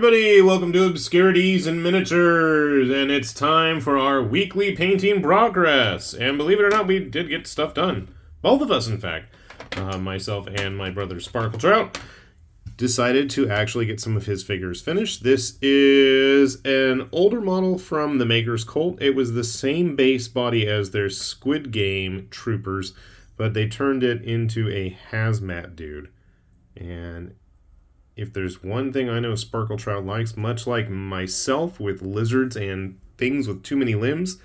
everybody, welcome to Obscurities and Miniatures, and it's time for our weekly painting progress. And believe it or not, we did get stuff done. Both of us, in fact. Myself and my brother Sparkle Trout decided to actually get some of his figures finished. This is an older model from the Maker's Cult. It was the same base body as their Squid Game troopers, but they turned it into a Hazmat dude. And if there's one thing I know Sparkle Trout likes, much like myself with lizards and things with too many limbs,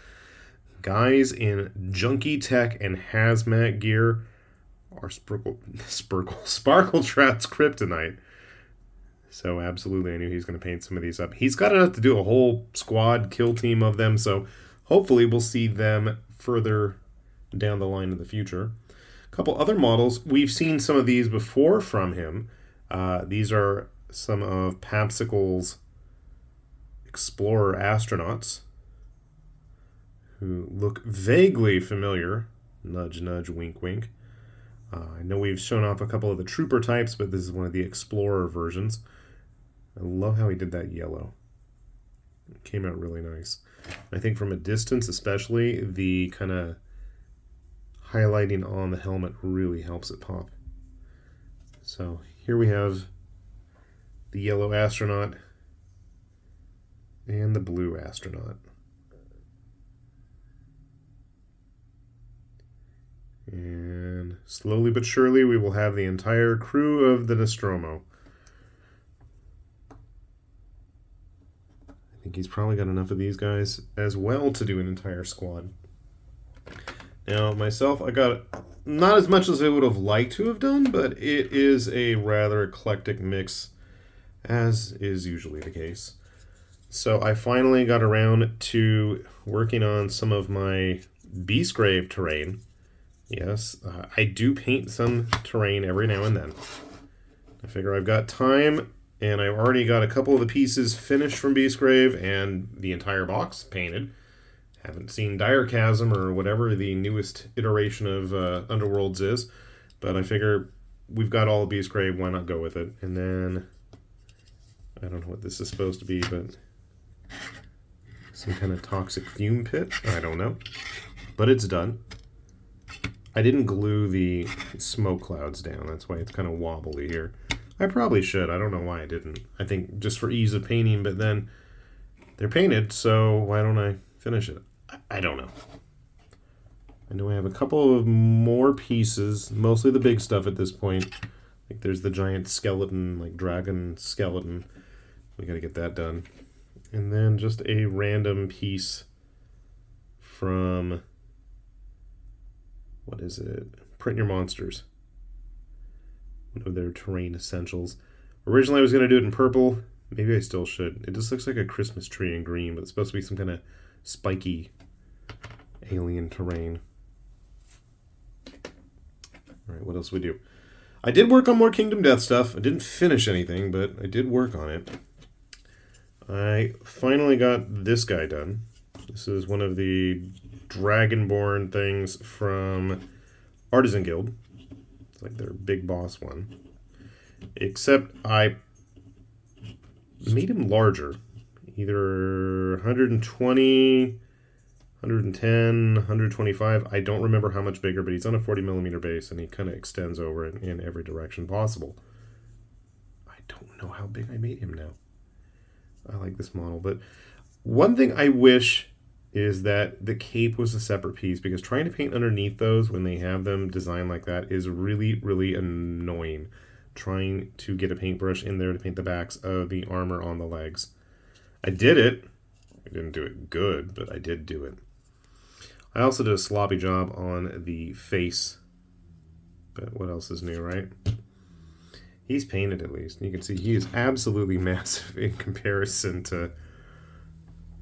guys in junky tech and hazmat gear are Sparkle Trout's kryptonite. So absolutely, I knew he was going to paint some of these up. He's got enough to do a whole squad kill team of them, so hopefully we'll see them further down the line in the future. A couple other models, we've seen some of these before from him. These are some of Papsicle's explorer astronauts who look vaguely familiar. Nudge, nudge, wink, wink. I know we've shown off a couple of the trooper types, but this is one of the explorer versions. I love how he did that yellow. It came out really nice. I think from a distance especially, the kind of highlighting on the helmet really helps it pop. So here we have the yellow astronaut and the blue astronaut. And slowly but surely we will have the entire crew of the Nostromo. I think he's probably got enough of these guys as well to do an entire squad. Now, myself, I got not as much as I would have liked to have done, but it is a rather eclectic mix, as is usually the case. So I finally got around to working on some of my Beastgrave terrain. Yes, I do paint some terrain every now and then. I figure I've got time, and I've already got a couple of the pieces finished from Beastgrave and the entire box painted. Haven't seen Dire Chasm or whatever the newest iteration of Underworlds is, but I figure we've got all of Beastgrave, why not go with it? And then, I don't know what this is supposed to be, but some kind of toxic fume pit? I don't know. But it's done. I didn't glue the smoke clouds down, that's why it's kind of wobbly here. I probably should, I don't know why I didn't. I think just for ease of painting, but then they're painted, so why don't I finish it? I don't know. I know I have a couple of more pieces, mostly the big stuff at this point. Like there's the giant skeleton, like dragon skeleton. We gotta get that done. And then just a random piece from, what is it? Print Your Monsters. One of their terrain essentials. Originally I was gonna do it in purple. Maybe I still should. It just looks like a Christmas tree in green, but it's supposed to be some kind of spiky alien terrain. Alright, what else we do? I did work on more Kingdom Death stuff. I didn't finish anything, but I did work on it. I finally got this guy done. This is one of the Dragonborn things from Artisan Guild. It's like their big boss one. Except I made him larger. Either 120, 110, 125. I don't remember how much bigger, but he's on a 40mm base, and he kind of extends over it in every direction possible. I don't know how big I made him now. I like this model, but one thing I wish is that the cape was a separate piece, because trying to paint underneath those when they have them designed like that is really, really annoying. Trying to get a paintbrush in there to paint the backs of the armor on the legs. I did it. I didn't do it good, but I did do it. I also did a sloppy job on the face. But what else is new, right? He's painted at least. You can see he is absolutely massive in comparison to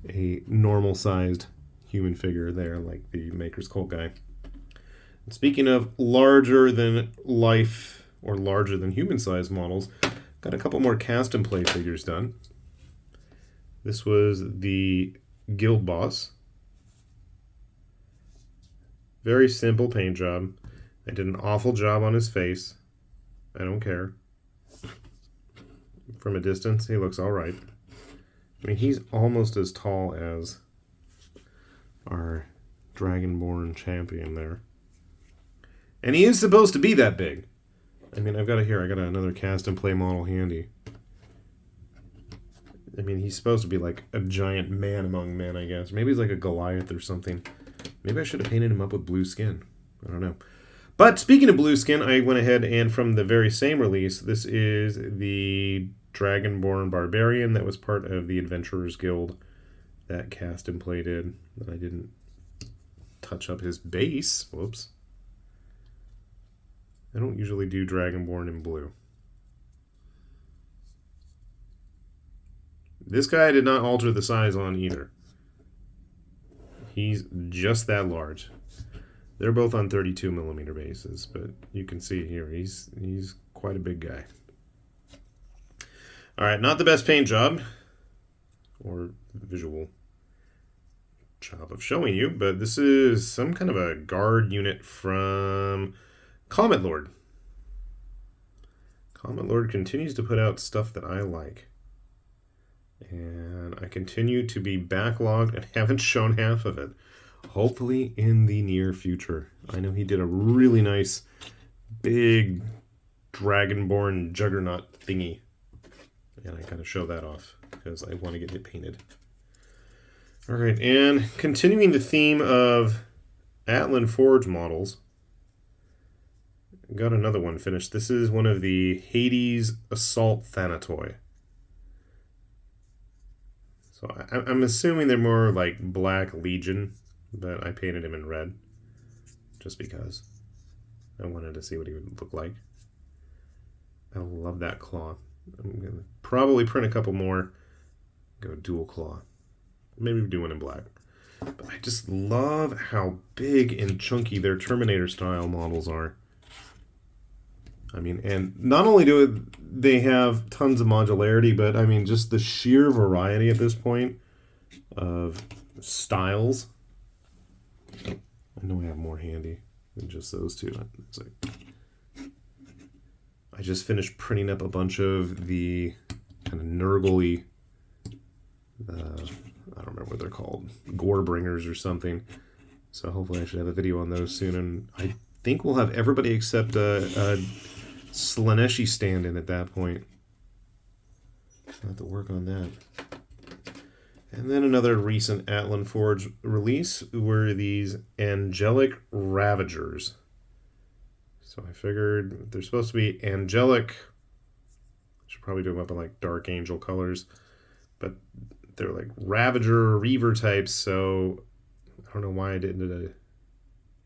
a normal-sized human figure there, like the Maker's Cult guy. And speaking of larger than life or larger than human-sized models, got a couple more cast and play figures done. This was the guild boss. Very simple paint job. I did an awful job on his face. I don't care. from a distance, he looks all right. I mean, he's almost as tall as our Dragonborn champion there. And he is supposed to be that big. I mean, I got another cast and play model handy. I mean, he's supposed to be like a giant man among men, I guess. Maybe he's like a Goliath or something. Maybe I should have painted him up with blue skin. I don't know. But speaking of blue skin, I went ahead and from the very same release, this is the Dragonborn Barbarian that was part of the Adventurers Guild that cast and play did. I didn't touch up his base. Whoops. I don't usually do Dragonborn in blue. This guy did not alter the size on either. He's just that large. They're both on 32mm bases, but you can see here he's quite a big guy. All right, not the best paint job or visual job of showing you, but this is some kind of a guard unit from Comet Lord. Comet Lord continues to put out stuff that I like. And I continue to be backlogged and haven't shown half of it. Hopefully in the near future. I know he did a really nice big Dragonborn juggernaut thingy. And I gotta show that off because I want to get it painted. Alright, and continuing the theme of Atlan Forge models, got another one finished. This is one of the Hades Assault Thanatoi. So I'm assuming they're more like Black Legion, but I painted him in red just because I wanted to see what he would look like. I love that claw. I'm going to probably print a couple more, go dual claw. Maybe do one in black. But I just love how big and chunky their Terminator style models are. I mean, and not only do they have tons of modularity, but I mean, just the sheer variety at this point of styles. I know I have more handy than just those two. It's like, I just finished printing up a bunch of the kind of Nurgle-y, I don't remember what they're called, Gore Bringers or something. So hopefully I should have a video on those soon. And I think we'll have everybody except a Slaneshi stand in at that point. I'll have to work on that. And then another recent Atlan Forge release were these Angelic Ravagers. So I figured they're supposed to be angelic. I should probably do them up in like dark angel colors. But they're like Ravager, Reaver types, so I don't know why I didn't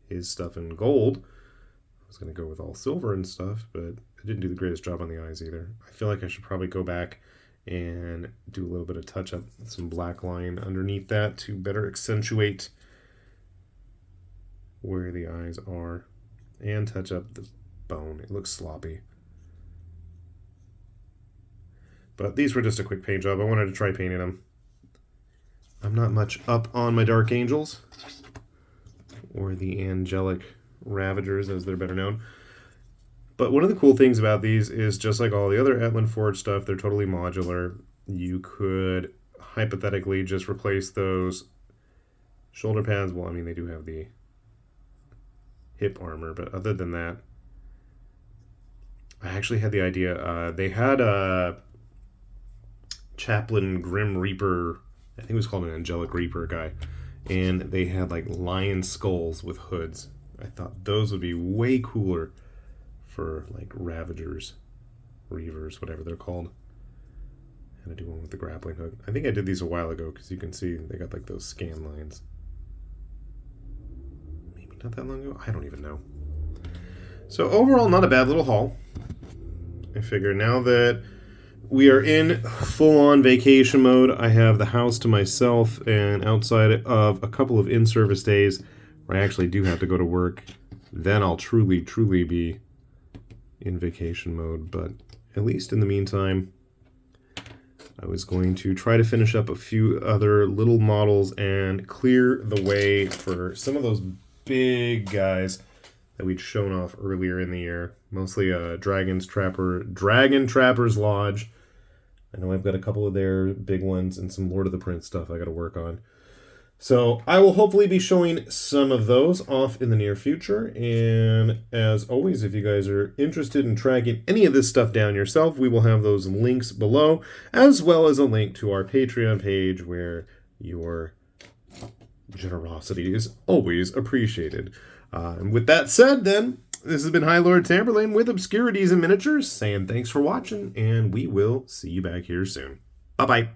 his stuff in gold. I was going to go with all silver and stuff, but I didn't do the greatest job on the eyes either. I feel like I should probably go back and do a little bit of touch-up, some black line underneath that to better accentuate where the eyes are and touch up the bone. It looks sloppy. But these were just a quick paint job. I wanted to try painting them. I'm not much up on my Dark Angels or the Angelic Ravagers, as they're better known. But one of the cool things about these is, just like all the other Atlan Forge stuff, they're totally modular. You could hypothetically just replace those shoulder pads. Well, I mean, they do have the hip armor, but other than that, I actually had the idea. They had a Chaplain Grim Reaper, I think it was called an Angelic Reaper guy, and they had like lion skulls with hoods. I thought those would be way cooler for like Ravagers, Reavers, whatever they're called. I had to do one with the grappling hook. I think I did these a while ago because you can see they got like those scan lines. Maybe not that long ago? I don't even know. So overall, not a bad little haul. I figure now that we are in full-on vacation mode, I have the house to myself, and outside of a couple of in-service days where I actually do have to go to work, then I'll truly be in vacation mode. But at least in the meantime, I was going to try to finish up a few other little models and clear the way for some of those big guys that we'd shown off earlier in the year. Mostly Dragon Trapper's Lodge, I know I've got a couple of their big ones and some Lord of the Prince stuff I got to work on. So I will hopefully be showing some of those off in the near future. And as always, if you guys are interested in tracking any of this stuff down yourself, we will have those links below, as well as a link to our Patreon page where your generosity is always appreciated. And with that said, then, this has been High Lord Tamberlane with Obscurities and Miniatures, saying thanks for watching, and we will see you back here soon. Bye-bye.